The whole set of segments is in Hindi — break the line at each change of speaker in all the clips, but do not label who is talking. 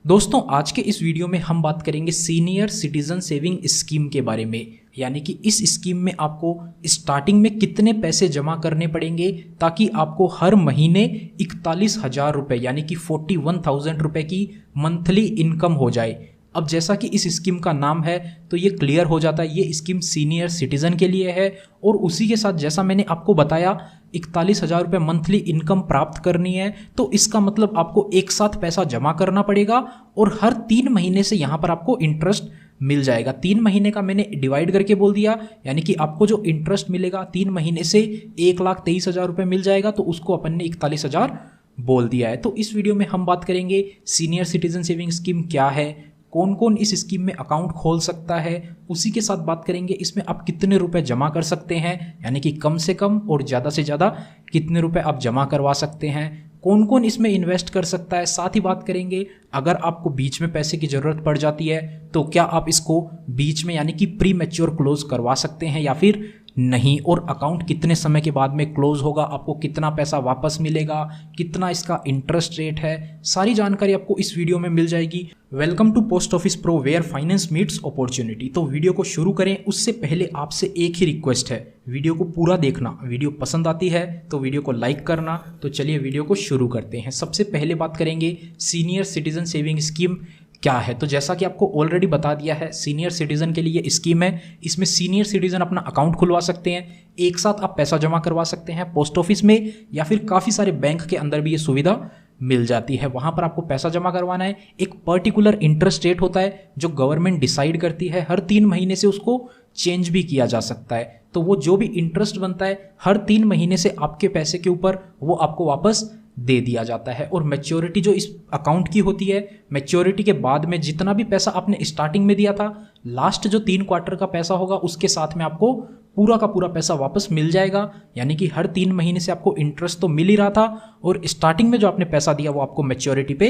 दोस्तों आज के इस वीडियो में हम बात करेंगे सीनियर सिटीजन सेविंग स्कीम के बारे में। यानी कि इस स्कीम में आपको स्टार्टिंग में कितने पैसे जमा करने पड़ेंगे ताकि आपको हर महीने 41,000 रुपये यानी कि 41,000 रुपये की मंथली इनकम हो जाए। अब जैसा कि इस स्कीम का नाम है तो ये क्लियर हो जाता है, ये स्कीम सीनियर सिटीजन के लिए है। और उसी के साथ जैसा मैंने आपको बताया 41,000 रुपये मंथली इनकम प्राप्त करनी है, तो इसका मतलब आपको एक साथ पैसा जमा करना पड़ेगा और हर 3 महीने से यहाँ पर आपको इंटरेस्ट मिल जाएगा। 3 महीने का मैंने डिवाइड करके बोल दिया, यानी कि आपको जो इंटरेस्ट मिलेगा 3 महीने से 1,23,000 रुपये मिल जाएगा, तो उसको अपन ने 41,000 बोल दिया है। तो इस वीडियो में हम बात करेंगे सीनियर सिटीजन सेविंग स्कीम क्या है, कौन कौन इस स्कीम में अकाउंट खोल सकता है, उसी के साथ बात करेंगे इसमें आप कितने रुपए जमा कर सकते हैं, यानी कि कम से कम और ज़्यादा से ज़्यादा कितने रुपए आप जमा करवा सकते हैं, कौन कौन इसमें इन्वेस्ट कर सकता है। साथ ही बात करेंगे अगर आपको बीच में पैसे की ज़रूरत पड़ जाती है तो क्या आप इसको बीच में यानी कि प्री मैच्योर क्लोज करवा सकते हैं या फिर नहीं, और अकाउंट कितने समय के बाद में क्लोज होगा, आपको कितना पैसा वापस मिलेगा, कितना इसका इंटरेस्ट रेट है, सारी जानकारी आपको इस वीडियो में मिल जाएगी। Welcome to post office pro where finance meets opportunity. तो वीडियो को शुरू करें उससे पहले आपसे एक ही रिक्वेस्ट है, वीडियो को पूरा देखना। वीडियो पसंद आती है तो वीडियो को लाइक करना। तो चलिए वीडियो को शुरू करते हैं। सबसे पहले बात करेंगे सीनियर सिटीजन सेविंग स्कीम क्या है। तो जैसा कि आपको ऑलरेडी बता दिया है, सीनियर सिटीजन के लिए स्कीम है। इसमें सीनियर सिटीजन अपना अकाउंट खुलवा सकते हैं, एक साथ आप पैसा जमा करवा सकते हैं पोस्ट ऑफिस में या फिर काफ़ी सारे बैंक के अंदर भी ये सुविधा मिल जाती है। वहाँ पर आपको पैसा जमा करवाना है, एक पर्टिकुलर इंटरेस्ट रेट होता है जो गवर्नमेंट डिसाइड करती है, हर 3 महीने से उसको चेंज भी किया जा सकता है। तो वो जो भी इंटरेस्ट बनता है हर 3 महीने से आपके पैसे के ऊपर वो आपको वापस दे दिया जाता है। और मैच्योरिटी जो इस अकाउंट की होती है, मैच्योरिटी के बाद में जितना भी पैसा आपने स्टार्टिंग में दिया था, लास्ट जो 3 क्वार्टर का पैसा होगा उसके साथ में आपको पूरा का पूरा पैसा वापस मिल जाएगा। यानी कि हर 3 महीने से आपको इंटरेस्ट तो मिल ही रहा था और स्टार्टिंग में जो आपने पैसा दिया वो आपको मैच्योरिटी पे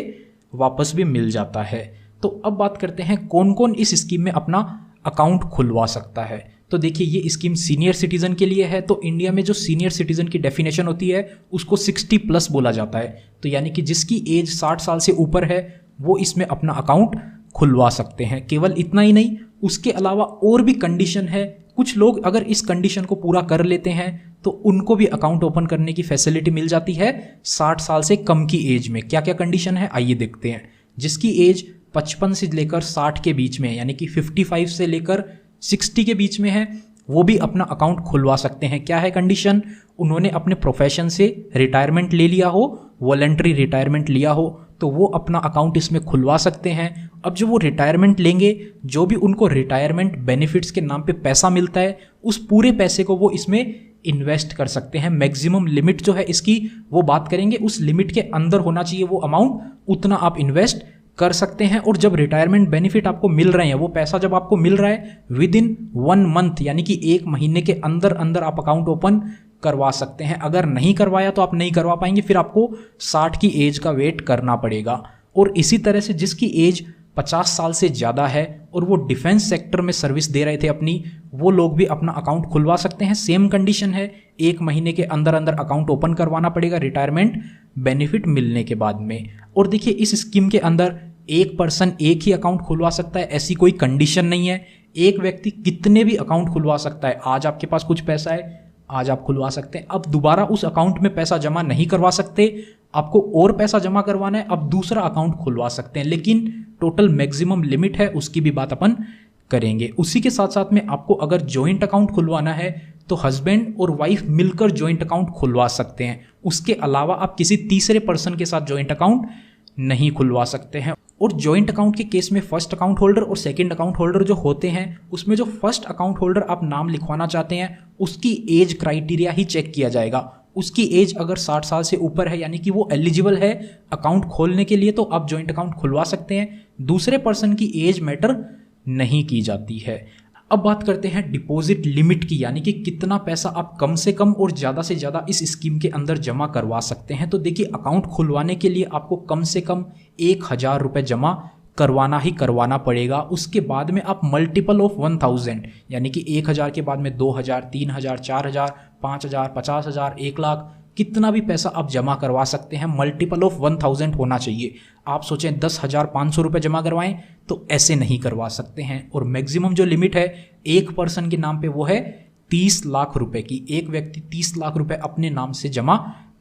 वापस भी मिल जाता है। तो अब बात करते हैं कौन कौन इस स्कीम में अपना अकाउंट खुलवा सकता है। तो देखिए ये स्कीम सीनियर सिटीजन के लिए है। तो इंडिया में जो सीनियर सिटीजन की डेफिनेशन होती है उसको 60+ बोला जाता है। तो यानी कि जिसकी एज 60 साल से ऊपर है वो इसमें अपना अकाउंट खुलवा सकते हैं। केवल इतना ही नहीं, उसके अलावा और भी कंडीशन है। कुछ लोग अगर इस कंडीशन को पूरा कर लेते हैं तो उनको भी अकाउंट ओपन करने की फैसिलिटी मिल जाती है 60 साल से कम की एज में। क्या क्या कंडीशन है आइए देखते हैं। जिसकी एज 55 से लेकर 60 के बीच में है, यानी कि 55 से लेकर 60 के बीच में है, वो भी अपना अकाउंट खुलवा सकते हैं। क्या है कंडीशन, उन्होंने अपने प्रोफेशन से रिटायरमेंट ले लिया हो, वॉलंटरी रिटायरमेंट लिया हो, तो वो अपना अकाउंट इसमें खुलवा सकते हैं। अब जो वो रिटायरमेंट लेंगे, जो भी उनको रिटायरमेंट बेनिफिट्स के नाम पे पैसा मिलता है, उस पूरे पैसे को वो इसमें इन्वेस्ट कर सकते हैं। मैक्सिमम लिमिट जो है इसकी वो बात करेंगे, उस लिमिट के अंदर होना चाहिए वो अमाउंट, उतना आप इन्वेस्ट कर सकते हैं। और जब रिटायरमेंट बेनिफिट आपको मिल रहे हैं, वो पैसा जब आपको मिल रहा है विदिन 1 मंथ यानी कि 1 महीने के अंदर अंदर आप अकाउंट ओपन करवा सकते हैं। अगर नहीं करवाया तो आप नहीं करवा पाएंगे, फिर आपको 60 की एज का वेट करना पड़ेगा। और इसी तरह से जिसकी एज 50 साल से ज़्यादा है और वो डिफेंस सेक्टर में सर्विस दे रहे थे अपनी, वो लोग भी अपना अकाउंट खुलवा सकते हैं। सेम कंडीशन है, 1 महीने के अंदर अंदर अकाउंट ओपन करवाना पड़ेगा रिटायरमेंट बेनिफिट मिलने के बाद में। और देखिए इस स्कीम के अंदर एक पर्सन एक ही अकाउंट खुलवा सकता है, ऐसी कोई कंडीशन नहीं है। एक व्यक्ति कितने भी अकाउंट खुलवा सकता है। आज आपके पास कुछ पैसा है, आज आप खुलवा सकते हैं, अब दोबारा उस अकाउंट में पैसा जमा नहीं करवा सकते, आपको और पैसा जमा करवाना है, अब दूसरा अकाउंट खुलवा सकते हैं। लेकिन टोटल मैक्सिमम लिमिट है, उसकी भी बात अपन करेंगे। उसी के साथ साथ में आपको अगर जॉइंट अकाउंट खुलवाना है तो हस्बैंड और वाइफ मिलकर जॉइंट अकाउंट खुलवा सकते हैं। उसके अलावा आप किसी तीसरे पर्सन के साथ जॉइंट अकाउंट नहीं खुलवा सकते हैं। और जॉइंट अकाउंट के केस में फर्स्ट अकाउंट होल्डर और सेकंड अकाउंट होल्डर जो होते हैं, उसमें जो फर्स्ट अकाउंट होल्डर आप नाम लिखवाना चाहते हैं उसकी एज क्राइटेरिया ही चेक किया जाएगा। उसकी एज अगर 60 साल से ऊपर है यानी कि वो एलिजिबल है अकाउंट खोलने के लिए, तो आप जॉइंट अकाउंट खुलवा सकते हैं। दूसरे पर्सन की एज मैटर नहीं की जाती है। अब बात करते हैं डिपॉजिट लिमिट की, यानी कि कितना पैसा आप कम से कम और ज़्यादा से ज़्यादा इस स्कीम के अंदर जमा करवा सकते हैं। तो देखिए अकाउंट खुलवाने के लिए आपको कम से कम 1,000 रुपये जमा करवाना ही करवाना पड़ेगा। उसके बाद में आप मल्टीपल ऑफ 1,000 यानी कि 1,000 के बाद में 2,000, 3,000, 4,000, 5,000, 50,000, 1 लाख, कितना भी पैसा आप जमा करवा सकते हैं, मल्टीपल ऑफ 1000 होना चाहिए। आप सोचें 10,500 रुपये जमा करवाएं तो ऐसे नहीं करवा सकते हैं। और मैक्सिमम जो लिमिट है एक पर्सन के नाम पे वो है 30 लाख रुपए की। एक व्यक्ति 30 लाख रुपए अपने नाम से जमा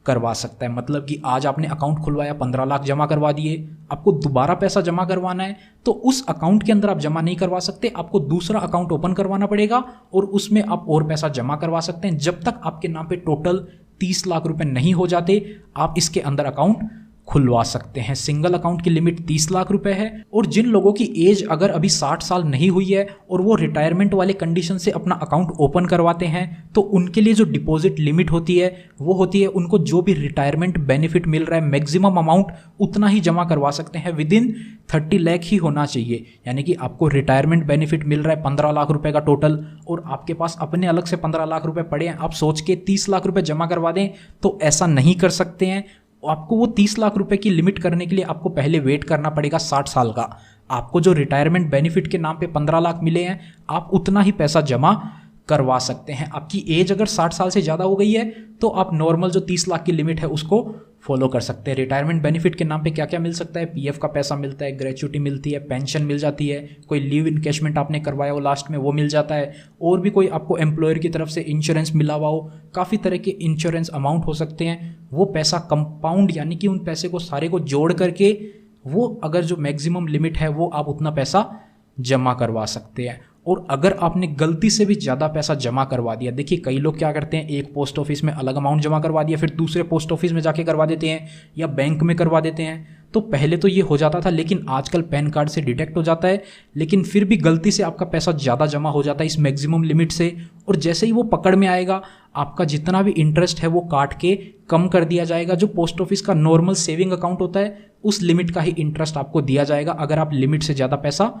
करवा सकता है। मतलब कि आज आपने अकाउंट खुलवाया, 15 लाख जमा करवा दिए, आपको दोबारा पैसा जमा करवाना है तो उस अकाउंट के अंदर आप जमा नहीं करवा सकते, आपको दूसरा अकाउंट ओपन करवाना पड़ेगा और उसमें आप और पैसा जमा करवा सकते हैं। जब तक आपके नाम पे टोटल 30 लाख रुपए नहीं हो जाते आप इसके अंदर अकाउंट खुलवा सकते हैं। सिंगल अकाउंट की लिमिट 30 लाख रुपए है। और जिन लोगों की एज अगर अभी 60 साल नहीं हुई है और वो रिटायरमेंट वाले कंडीशन से अपना अकाउंट ओपन करवाते हैं तो उनके लिए जो डिपॉजिट लिमिट होती है वो होती है, उनको जो भी रिटायरमेंट बेनिफिट मिल रहा है मैक्सिमम अमाउंट उतना ही जमा करवा सकते हैं। विदिन 30 लाख ही होना चाहिए। यानी कि आपको रिटायरमेंट बेनिफिट मिल रहा है 15 लाख रुपए का टोटल और आपके पास अपने अलग से 15 लाख रुपए पड़े हैं, आप सोच के 30 लाख रुपए जमा करवा दें तो ऐसा नहीं कर सकते हैं। आपको वो 30 लाख रुपए की लिमिट करने के लिए आपको पहले वेट करना पड़ेगा 60 साल का। आपको जो रिटायरमेंट बेनिफिट के नाम पे 15 लाख मिले हैं आप उतना ही पैसा जमा करवा सकते हैं। आपकी एज अगर 60 साल से ज़्यादा हो गई है तो आप नॉर्मल जो 30 लाख की लिमिट है उसको फॉलो कर सकते हैं। रिटायरमेंट बेनिफिट के नाम पे क्या क्या मिल सकता है, पीएफ का पैसा मिलता है, ग्रेच्युटी मिलती है, पेंशन मिल जाती है, कोई लीव इनकैशमेंट आपने करवाया हो लास्ट में वो मिल जाता है, और भी कोई आपको एम्प्लॉयर की तरफ से इंश्योरेंस मिला हुआ हो, काफ़ी तरह के इंश्योरेंस अमाउंट हो सकते हैं। वो पैसा कंपाउंड यानी कि उन पैसे को सारे को जोड़ करके वो अगर जो मैक्सिमम लिमिट है वो आप उतना पैसा जमा करवा सकते हैं। और अगर आपने गलती से भी ज़्यादा पैसा जमा करवा दिया, देखिए कई लोग क्या करते हैं, एक पोस्ट ऑफिस में अलग अमाउंट जमा करवा दिया फिर दूसरे पोस्ट ऑफिस में जाके करवा देते हैं या बैंक में करवा देते हैं। तो पहले तो ये हो जाता था लेकिन आजकल पैन कार्ड से डिटेक्ट हो जाता है, लेकिन फिर भी गलती से आपका पैसा ज़्यादा जमा हो जाता है इस मैक्सिमम लिमिट से। और जैसे ही वो पकड़ में आएगा आपका जितना भी इंटरेस्ट है वो काट के कम कर दिया जाएगा। जो पोस्ट ऑफिस का नॉर्मल सेविंग अकाउंट होता है उस लिमिट का ही इंटरेस्ट आपको दिया जाएगा अगर आप लिमिट से ज़्यादा पैसा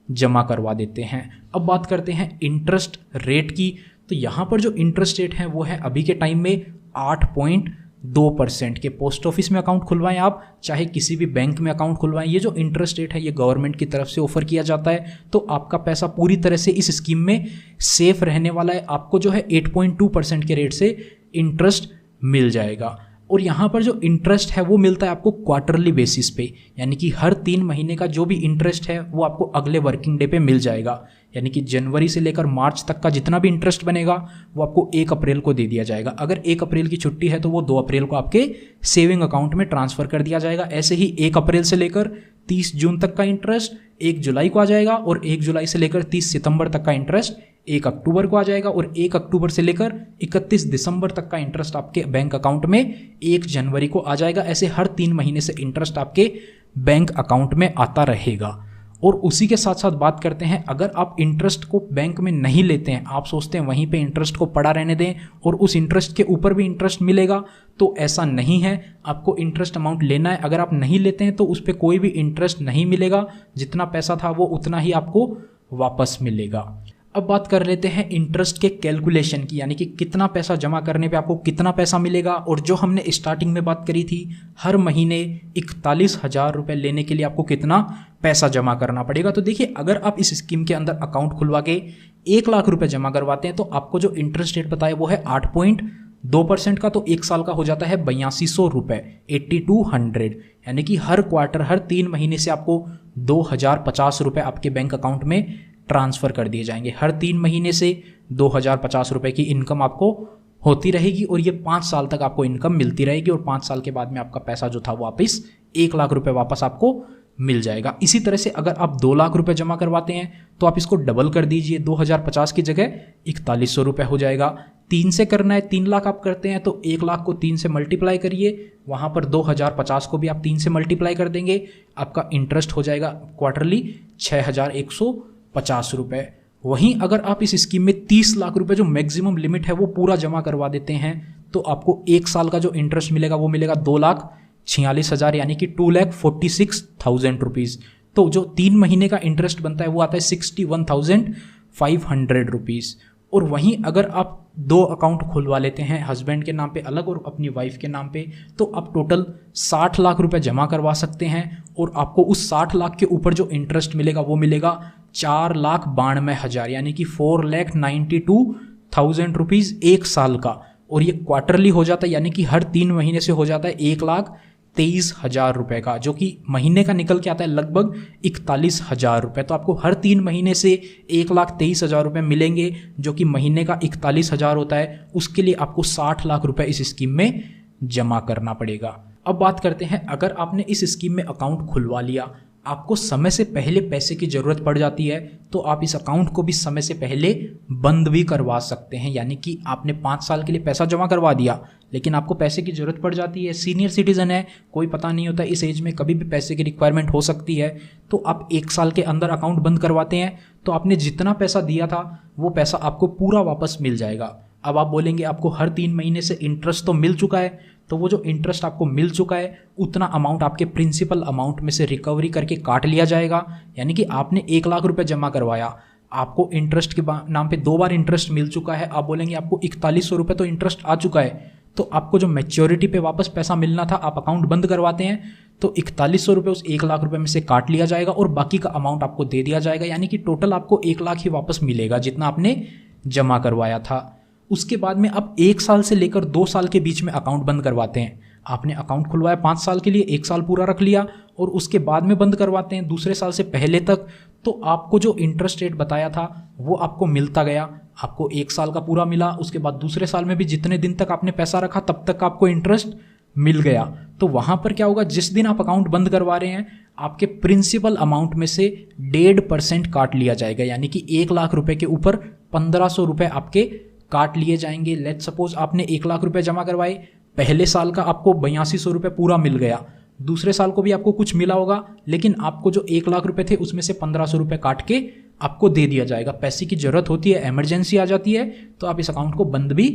जमा करवा देते हैं। अब बात करते हैं इंटरेस्ट रेट की। तो यहाँ पर जो इंटरेस्ट रेट है वो है अभी के टाइम में 8.2% के। पोस्ट ऑफिस में अकाउंट खुलवाएं आप चाहे किसी भी बैंक में अकाउंट खुलवाएं, ये जो इंटरेस्ट रेट है ये गवर्नमेंट की तरफ से ऑफर किया जाता है। तो आपका पैसा पूरी तरह से इस स्कीम में सेफ रहने वाला है। आपको जो है 8.2% के रेट से इंटरेस्ट मिल जाएगा। और यहाँ पर जो इंटरेस्ट है वो मिलता है आपको क्वार्टरली बेसिस पे, यानी कि हर 3 महीने का जो भी इंटरेस्ट है वो आपको अगले वर्किंग डे पे मिल जाएगा। यानी कि जनवरी से लेकर मार्च तक का जितना भी इंटरेस्ट बनेगा वो आपको 1 अप्रैल को दे दिया जाएगा। अगर 1 अप्रैल की छुट्टी है तो वो 2 अप्रैल को आपके सेविंग अकाउंट में ट्रांसफ़र कर दिया जाएगा। ऐसे ही 1 अप्रैल से लेकर 30 जून तक का इंटरेस्ट 1 जुलाई को आ जाएगा और 1 जुलाई से लेकर 30 सितंबर तक का इंटरेस्ट 1 अक्टूबर को आ जाएगा और 1 अक्टूबर से लेकर 31 दिसंबर तक का इंटरेस्ट आपके बैंक अकाउंट में 1 जनवरी को आ जाएगा। ऐसे हर 3 महीने से इंटरेस्ट आपके बैंक अकाउंट में आता रहेगा। और उसी के साथ साथ बात करते हैं, अगर आप इंटरेस्ट को बैंक में नहीं लेते हैं, आप सोचते हैं वहीं पे इंटरेस्ट को पड़ा रहने दें और उस इंटरेस्ट के ऊपर भी इंटरेस्ट मिलेगा, तो ऐसा नहीं है। आपको इंटरेस्ट अमाउंट लेना है। अगर आप नहीं लेते हैं तो उस पर कोई भी इंटरेस्ट नहीं मिलेगा, जितना पैसा था वो उतना ही आपको वापस मिलेगा। अब बात कर लेते हैं इंटरेस्ट के कैलकुलेशन की, यानी कि कितना पैसा जमा करने पे आपको कितना पैसा मिलेगा। और जो हमने स्टार्टिंग में बात करी थी, हर महीने 41,000 रुपये लेने के लिए आपको कितना पैसा जमा करना पड़ेगा। तो देखिए, अगर आप इस स्कीम के अंदर अकाउंट खुलवा के 1 लाख रुपये जमा करवाते हैं तो आपको जो इंटरेस्ट रेट बताया वो है 8.2% का, तो 1 साल का हो जाता है 8200 रुपये, 8200। यानी कि हर क्वार्टर, हर 3 महीने से आपको 2050 रुपये आपके बैंक अकाउंट में ट्रांसफ़र कर दिए जाएंगे। हर 3 महीने से 2050 रुपये की इनकम आपको होती रहेगी और ये 5 साल तक आपको इनकम मिलती रहेगी और 5 साल के बाद में आपका पैसा जो था वो वापस 1 लाख रुपये वापस आपको मिल जाएगा। इसी तरह से अगर आप 2 लाख रुपये जमा करवाते हैं तो आप इसको डबल कर दीजिए, 2050 की जगह 4100 रुपये हो जाएगा। 3 से करना है, 3 लाख आप करते हैं तो 1 लाख को 3 से मल्टीप्लाई करिए, वहाँ पर 2050 को भी आप 3 से मल्टीप्लाई कर देंगे, आपका इंटरेस्ट हो जाएगा क्वार्टरली 6150 रुपये। वहीं अगर आप इस स्कीम में 30 लाख रुपए जो मैक्सिमम लिमिट है वो पूरा जमा करवा देते हैं तो आपको 1 साल का जो इंटरेस्ट मिलेगा वो मिलेगा 2,46,000 यानी कि 2,46,000 रुपीज़। तो जो 3 महीने का इंटरेस्ट बनता है वो आता है 61,500 रुपीज़। और वहीं अगर आप 2 अकाउंट खुलवा लेते हैं, हस्बैंड के नाम पे अलग और अपनी वाइफ के नाम पे, तो आप टोटल 60 लाख रुपए जमा करवा सकते हैं और आपको उस 60 लाख के ऊपर जो इंटरेस्ट मिलेगा वो मिलेगा 4,92,000 यानी कि 4,92,000 रुपीज़ 1 साल का। और ये क्वार्टरली हो जाता है, यानी कि हर 3 महीने से हो जाता है 1,23,000 रुपये का, जो कि महीने का निकल के आता है लगभग 41,000 रुपये। तो आपको हर 3 महीने से 1,23,000 रुपये मिलेंगे, जो कि महीने का 41,000 होता है। उसके लिए आपको 60 लाख रुपये इस स्कीम में जमा करना पड़ेगा। अब बात करते हैं, अगर आपने इस स्कीम में अकाउंट खुलवा लिया, आपको समय से पहले पैसे की ज़रूरत पड़ जाती है, तो आप इस अकाउंट को भी समय से पहले बंद भी करवा सकते हैं। यानी कि आपने 5 साल के लिए पैसा जमा करवा दिया, लेकिन आपको पैसे की ज़रूरत पड़ जाती है, सीनियर सिटीज़न है, कोई पता नहीं होता इस एज में कभी भी पैसे की रिक्वायरमेंट हो सकती है, तो आप 1 साल के अंदर अकाउंट बंद करवाते हैं, तो आपने जितना पैसा दिया था वो पैसा आपको पूरा वापस मिल जाएगा। अब आप बोलेंगे आपको हर 3 महीने से इंटरेस्ट तो मिल चुका है, तो वो जो इंटरेस्ट आपको मिल चुका है उतना अमाउंट आपके प्रिंसिपल अमाउंट में से रिकवरी करके काट लिया जाएगा। यानी कि आपने 1 लाख रुपए जमा करवाया, आपको इंटरेस्ट के नाम पे 2 बार इंटरेस्ट मिल चुका है। आप बोलेंगे आपको 4100 रुपये तो इंटरेस्ट आ चुका है, तो आपको जो मैच्योरिटी पे वापस पैसा मिलना था, आप अकाउंट बंद करवाते हैं तो 4100 रुपये उस 1 लाख रुपये में से काट लिया जाएगा और बाकी का अमाउंट आपको दे दिया जाएगा। यानी कि टोटल आपको 1 लाख ही वापस मिलेगा जितना आपने जमा करवाया था। उसके बाद में आप 1 साल से लेकर 2 साल के बीच में अकाउंट बंद करवाते हैं। आपने अकाउंट खुलवाया 5 साल के लिए, 1 साल पूरा रख लिया और उसके बाद में बंद करवाते हैं दूसरे साल से पहले तक, तो आपको जो इंटरेस्ट रेट बताया था वो आपको मिलता गया। आपको 1 साल का पूरा मिला, उसके बाद दूसरे साल में भी जितने दिन तक आपने पैसा रखा तब तक आपको इंटरेस्ट मिल गया। तो वहाँ पर क्या होगा, जिस दिन आप अकाउंट बंद करवा रहे हैं आपके प्रिंसिपल अमाउंट में से 1.5% काट लिया जाएगा। यानी कि 1 लाख रुपए के ऊपर 1500 रुपये आपके काट लिए जाएंगे। लेट्स सपोज आपने 1 लाख रुपए जमा करवाए, पहले साल का आपको 8200 रुपये पूरा मिल गया, दूसरे साल को भी आपको कुछ मिला होगा, लेकिन आपको जो 1 लाख रुपए थे उसमें से 1500 रुपये काट के आपको दे दिया जाएगा। पैसे की जरूरत होती है, इमरजेंसी आ जाती है, तो आप इस अकाउंट को बंद भी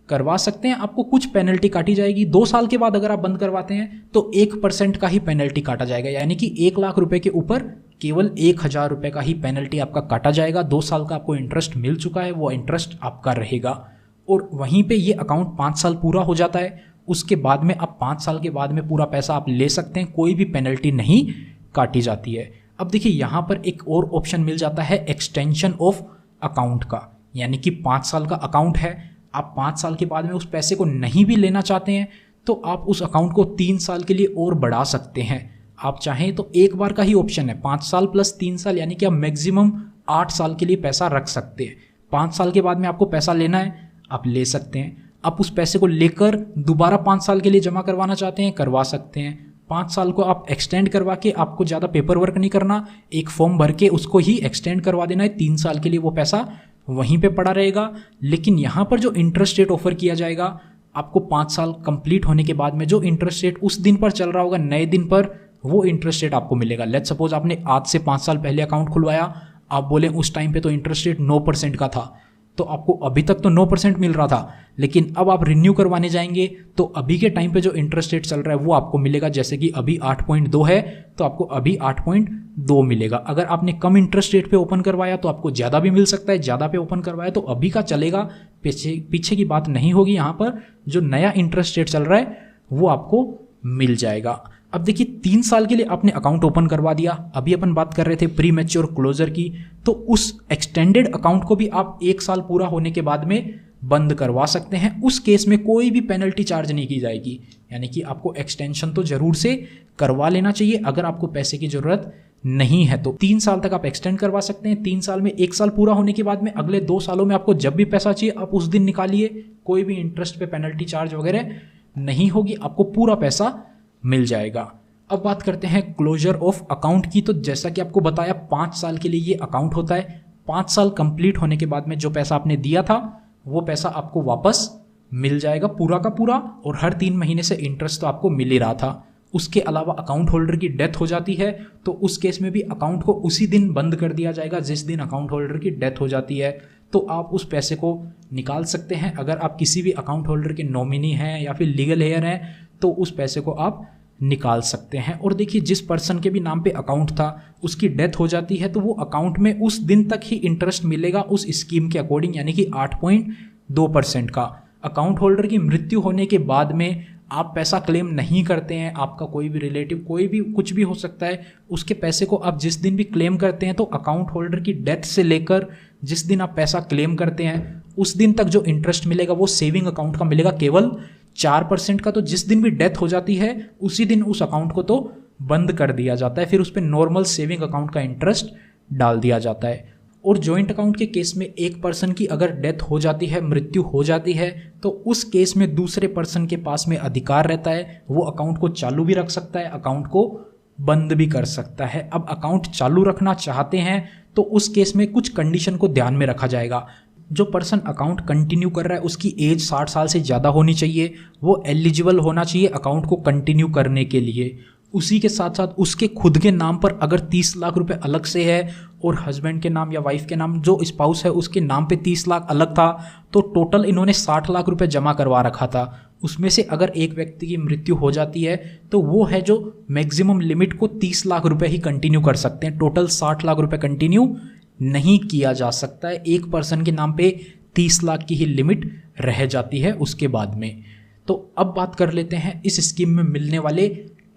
करवा सकते हैं। आपको कुछ पेनल्टी काटी जाएगी। 2 साल के बाद अगर आप बंद करवाते हैं तो 1% का ही पेनल्टी काटा जाएगा। यानी कि 1 लाख रुपए के ऊपर केवल 1,000 रुपये का ही पेनल्टी आपका काटा जाएगा। 2 साल का आपको इंटरेस्ट मिल चुका है, वो इंटरेस्ट आपका रहेगा। और वहीं पे ये अकाउंट 5 साल पूरा हो जाता है, उसके बाद में आप 5 साल के बाद में पूरा पैसा आप ले सकते हैं, कोई भी पेनल्टी नहीं काटी जाती है। अब देखिए यहाँ पर एक और ऑप्शन मिल जाता है एक्सटेंशन ऑफ अकाउंट का। यानी कि 5 साल का अकाउंट है, आप 5 साल के बाद में उस पैसे को नहीं भी लेना चाहते हैं तो आप उस अकाउंट को 3 साल के लिए और बढ़ा सकते हैं। आप चाहें तो एक बार का ही ऑप्शन है, 5 साल प्लस 3 साल, यानी कि आप मैक्सिमम 8 साल के लिए पैसा रख सकते हैं। 5 साल के बाद में आपको पैसा लेना है, आप ले सकते हैं। आप उस पैसे को लेकर दोबारा 5 साल के लिए जमा करवाना चाहते हैं, करवा सकते हैं। 5 साल को आप एक्सटेंड करवा के, आपको ज़्यादा पेपर वर्क नहीं करना, एक फॉर्म भर के उसको ही एक्सटेंड करवा देना है। 3 साल के लिए वो पैसा वहीं पे पड़ा रहेगा। लेकिन यहाँ पर जो इंटरेस्ट रेट ऑफर किया जाएगा आपको 5 साल कंप्लीट होने के बाद में, जो इंटरेस्ट रेट उस दिन पर चल रहा होगा नए दिन पर, वो इंटरेस्ट रेट आपको मिलेगा। लेट्स सपोज आपने आज से 5 साल पहले अकाउंट खुलवाया, आप बोले उस टाइम पे तो इंटरेस्ट रेट 9% का था, तो आपको अभी तक तो 9% मिल रहा था, लेकिन अब आप रिन्यू करवाने जाएंगे तो अभी के टाइम पे जो इंटरेस्ट रेट चल रहा है वो आपको मिलेगा। जैसे कि अभी 8.2 है तो आपको अभी 8.2 मिलेगा। अगर आपने कम इंटरेस्ट रेट पे ओपन करवाया तो आपको ज़्यादा भी मिल सकता है, ज़्यादा पे ओपन करवाया तो अभी का चलेगा, पीछे की बात नहीं होगी। यहाँ पर जो नया इंटरेस्ट रेट चल रहा है वो आपको मिल जाएगा। अब देखिए 3 साल के लिए आपने अकाउंट ओपन करवा दिया, अभी अपन बात कर रहे थे प्री मैच्योर क्लोजर की, तो उस एक्सटेंडेड अकाउंट को भी आप 1 साल पूरा होने के बाद में बंद करवा सकते हैं। उस केस में कोई भी पेनल्टी चार्ज नहीं की जाएगी। यानी कि आपको एक्सटेंशन तो जरूर से करवा लेना चाहिए अगर आपको पैसे की जरूरत नहीं है तो। 3 साल तक आप एक्सटेंड करवा सकते हैं। 3 साल में 1 साल पूरा होने के बाद में अगले 2 सालों में आपको जब भी पैसा चाहिए आप उस दिन निकालिए, कोई भी इंटरेस्ट पे पेनल्टी चार्ज वगैरह नहीं होगी, आपको पूरा पैसा मिल जाएगा। अब बात करते हैं क्लोजर ऑफ अकाउंट की। तो जैसा कि आपको बताया 5 साल के लिए ये अकाउंट होता है। 5 साल कंप्लीट होने के बाद में जो पैसा आपने दिया था वो पैसा आपको वापस मिल जाएगा पूरा का पूरा, और हर 3 महीने से इंटरेस्ट तो आपको मिल ही रहा था। उसके अलावा अकाउंट होल्डर की डेथ हो जाती है तो उस केस में भी अकाउंट को उसी दिन बंद कर दिया जाएगा जिस दिन अकाउंट होल्डर की डेथ हो जाती है। तो आप उस पैसे को निकाल सकते हैं। अगर आप किसी भी अकाउंट होल्डर के नॉमिनी हैं या फिर लीगल हेयर हैं तो उस पैसे को आप निकाल सकते हैं। और देखिए जिस पर्सन के भी नाम पे अकाउंट था उसकी डेथ हो जाती है तो वो अकाउंट में उस दिन तक ही इंटरेस्ट मिलेगा उस स्कीम के अकॉर्डिंग, यानी कि 8.2% का। अकाउंट होल्डर की मृत्यु होने के बाद में आप पैसा क्लेम नहीं करते हैं, आपका कोई भी रिलेटिव, कोई भी कुछ भी हो सकता है, उसके पैसे को आप जिस दिन भी क्लेम करते हैं तो अकाउंट होल्डर की डेथ से लेकर जिस दिन आप पैसा क्लेम करते हैं उस दिन तक जो इंटरेस्ट मिलेगा वो सेविंग अकाउंट का मिलेगा केवल 4% का। तो जिस दिन भी डेथ हो जाती है उसी दिन उस अकाउंट को तो बंद कर दिया जाता है, फिर उस पर नॉर्मल सेविंग अकाउंट का इंटरेस्ट डाल दिया जाता है। और जॉइंट अकाउंट के केस में एक पर्सन की अगर डेथ हो जाती है, मृत्यु हो जाती है, तो उस केस में दूसरे पर्सन के पास में अधिकार रहता है, वो अकाउंट को चालू भी रख सकता है, अकाउंट को बंद भी कर सकता है। अब अकाउंट चालू रखना चाहते हैं तो उस केस में कुछ कंडीशन को ध्यान में रखा जाएगा। जो पर्सन अकाउंट कंटिन्यू कर रहा है उसकी एज 60 साल से ज़्यादा होनी चाहिए, वो एलिजिबल होना चाहिए अकाउंट को कंटिन्यू करने के लिए। उसी के साथ साथ उसके खुद के नाम पर अगर 30 लाख रुपए अलग से है और हस्बैंड के नाम या वाइफ के नाम जो स्पाउस है उसके नाम पे 30 लाख अलग था, तो टोटल इन्होंने 60 लाख रुपए जमा करवा रखा था। उसमें से अगर एक व्यक्ति की मृत्यु हो जाती है तो वो है जो मैक्सिमम लिमिट को 30 लाख रुपए ही कंटिन्यू कर सकते हैं, टोटल 60 लाख रुपए कंटिन्यू नहीं किया जा सकता है। एक पर्सन के नाम पे 30 लाख की ही लिमिट रह जाती है उसके बाद में। तो अब बात कर लेते हैं इस स्कीम में मिलने वाले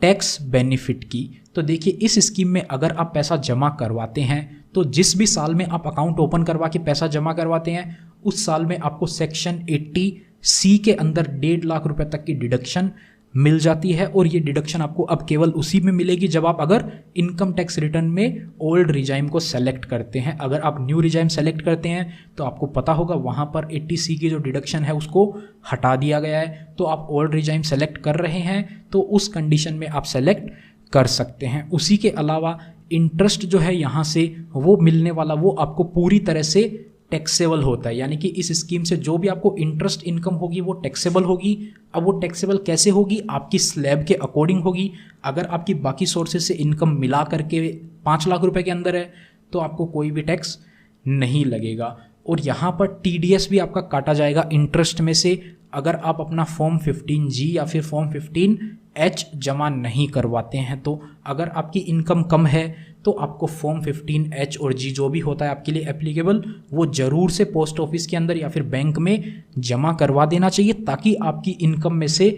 टैक्स बेनिफिट की। तो देखिए, इस स्कीम में अगर आप पैसा जमा करवाते हैं तो जिस भी साल में आप अकाउंट ओपन करवा के पैसा जमा करवाते हैं उस साल में आपको सेक्शन 80C के अंदर 1.5 लाख रुपए तक की डिडक्शन मिल जाती है। और ये डिडक्शन आपको अब केवल उसी में मिलेगी जब आप अगर इनकम टैक्स रिटर्न में ओल्ड रिजाइम को सेलेक्ट करते हैं। अगर आप न्यू रिजाइम सेलेक्ट करते हैं तो आपको पता होगा वहाँ पर 80C की जो डिडक्शन है उसको हटा दिया गया है। तो आप ओल्ड रिजाइम सेलेक्ट कर रहे हैं तो उस कंडीशन में आप सेलेक्ट कर सकते हैं। उसी के अलावा इंटरेस्ट जो है यहाँ से वो मिलने वाला वो आपको पूरी तरह से टैक्सेबल होता है, यानी कि इस स्कीम से जो भी आपको इंटरेस्ट इनकम होगी वो टैक्सेबल होगी। अब वो टैक्सेबल कैसे होगी? आपकी स्लैब के अकॉर्डिंग होगी। अगर आपकी बाकी सोर्सेज से इनकम मिला करके 5 लाख रुपए के अंदर है तो आपको कोई भी टैक्स नहीं लगेगा। और यहाँ पर TDS भी आपका काटा जाएगा इंटरेस्ट में से अगर आप अपना फॉर्म 15G या फिर फॉर्म 15H जमा नहीं करवाते हैं। तो अगर आपकी इनकम कम है तो आपको फॉर्म 15H और G जो भी होता है आपके लिए एप्लीकेबल वो ज़रूर से पोस्ट ऑफिस के अंदर या फिर बैंक में जमा करवा देना चाहिए, ताकि आपकी इनकम में से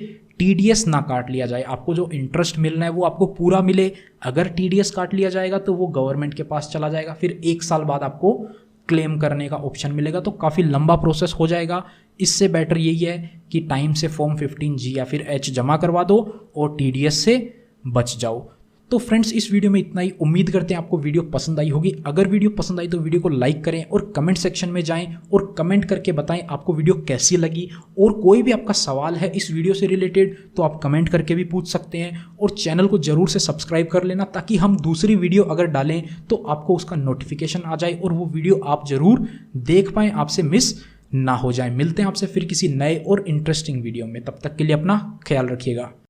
TDS ना काट लिया जाए। आपको जो इंटरेस्ट मिलना है वो आपको पूरा मिले। अगर TDS काट लिया जाएगा तो वो गवर्नमेंट के पास चला जाएगा, फिर 1 साल बाद आपको क्लेम करने का ऑप्शन मिलेगा। तो काफ़ी लंबा प्रोसेस हो जाएगा। इससे बेटर यही है कि टाइम से फॉर्म 15G या फिर H जमा करवा दो और TDS से बच जाओ। तो फ्रेंड्स, इस वीडियो में इतना ही। उम्मीद करते हैं आपको वीडियो पसंद आई होगी। अगर वीडियो पसंद आई तो वीडियो को लाइक करें और कमेंट सेक्शन में जाएं और कमेंट करके बताएं आपको वीडियो कैसी लगी। और कोई भी आपका सवाल है इस वीडियो से रिलेटेड तो आप कमेंट करके भी पूछ सकते हैं। और चैनल को जरूर से सब्सक्राइब कर लेना, ताकि हम दूसरी वीडियो अगर डालें तो आपको उसका नोटिफिकेशन आ जाए और वो वीडियो आप जरूर देख पाएँ, आपसे मिस ना हो जाए। मिलते हैं आपसे फिर किसी नए और इंटरेस्टिंग वीडियो में। तब तक के लिए अपना ख्याल रखिएगा।